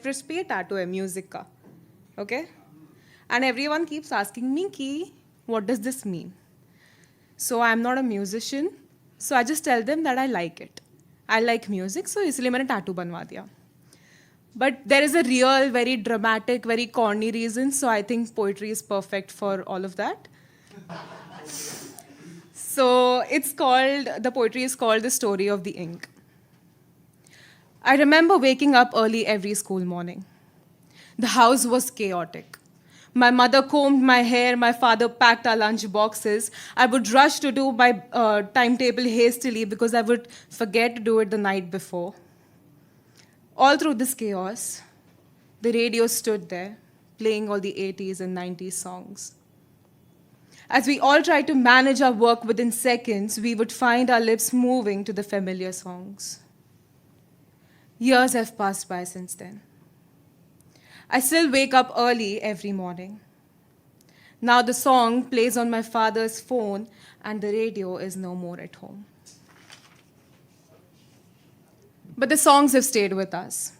wrist पे tattoo है music का, okay? And everyone keeps asking me कि what does this mean? So I'm not a musician, so I just tell them that I like it. I like music, so इसलिए मैंने tattoo बनवा दिया. But there is a real, very dramatic, very corny reason, so I think poetry is perfect for all of that. So the poetry is called The Story of the Ink. I remember waking up early every school morning. The house was chaotic. My mother combed my hair, my father packed our lunch boxes. I would rush to do my timetable hastily because I would forget to do it the night before. All through this chaos, the radio stood there, playing all the 80s and 90s songs. As we all tried to manage our work within seconds, we would find our lips moving to the familiar songs. Years have passed by since then. I still wake up early every morning. Now the song plays on my father's phone and the radio is no more at home. But the songs have stayed with us.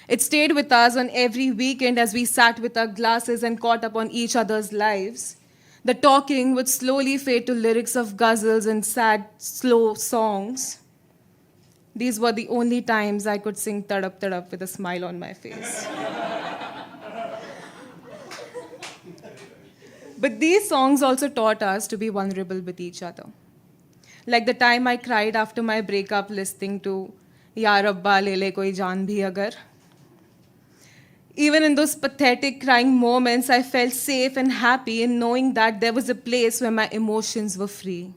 It stayed with us on every weekend as we sat with our glasses and caught up on each other's lives. The talking would slowly fade to lyrics of ghazals and sad, slow songs. These were the only times I could sing Tadap Tadap with a smile on my face. But these songs also taught us to be vulnerable with each other. Like the time I cried after my breakup listening to Ya Rabba Le Le Koi Jaan Bhi Agar. Even in those pathetic crying moments, I felt safe and happy in knowing that there was a place where my emotions were free.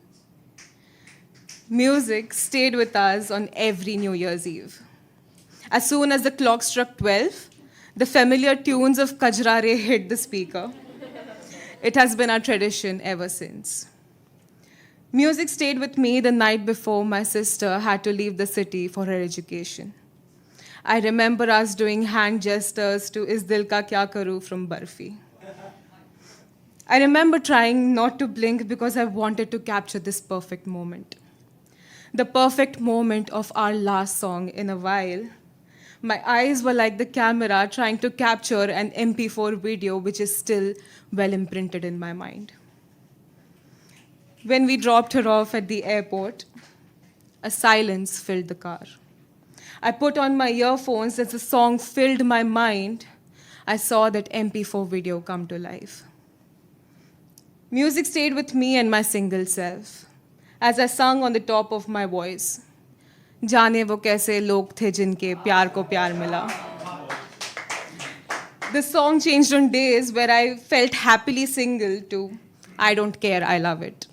Music stayed with us on every New Year's Eve. As soon as the clock struck 12, the familiar tunes of Kajrare hit the speaker. It has been our tradition ever since. Music stayed with me the night before my sister had to leave the city for her education. I remember us doing hand gestures to Is Dil Ka Kya Karu from Barfi. I remember trying not to blink because I wanted to capture this perfect moment. The perfect moment of our last song in a while. My eyes were like the camera trying to capture an MP4 video which is still well imprinted in my mind. When we dropped her off at the airport, a silence filled the car. I put on my earphones as the song filled my mind. I saw that MP4 video come to life. Music stayed with me and my single self as I sung on the top of my voice. जाने वो कैसे लोग थे जिनके प्यार को प्यार मिला. The song changed on days where I felt happily single to I don't care, I love it.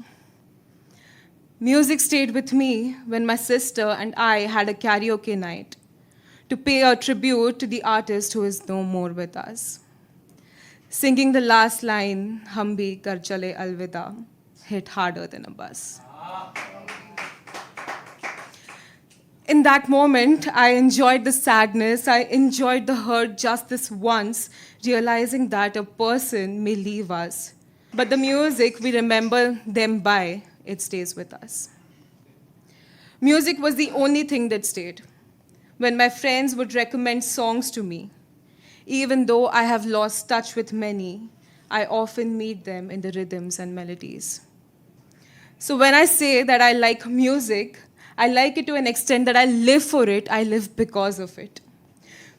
Music stayed with me when my sister and I had a karaoke night to pay a tribute to the artist who is no more with us. Singing the last line, Hum bhi kar chale alvida, hit harder than a bus. In that moment, I enjoyed the sadness, I enjoyed the hurt just this once, realizing that a person may leave us. But the music we remember them by, it stays with us. Music was the only thing that stayed. When my friends would recommend songs to me, even though I have lost touch with many, I often meet them in the rhythms and melodies. So when I say that I like music, I like it to an extent that I live for it, I live because of it.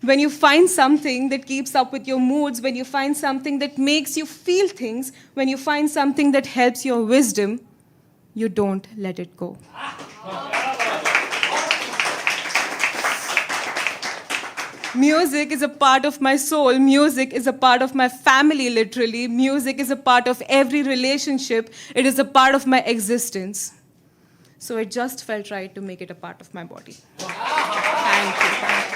When you find something that keeps up with your moods, when you find something that makes you feel things, when you find something that helps your wisdom, you don't let it go. Music is a part of my soul. Music is a part of my family, literally. Music is a part of every relationship. It is a part of my existence. So it just felt right to make it a part of my body. Thank you.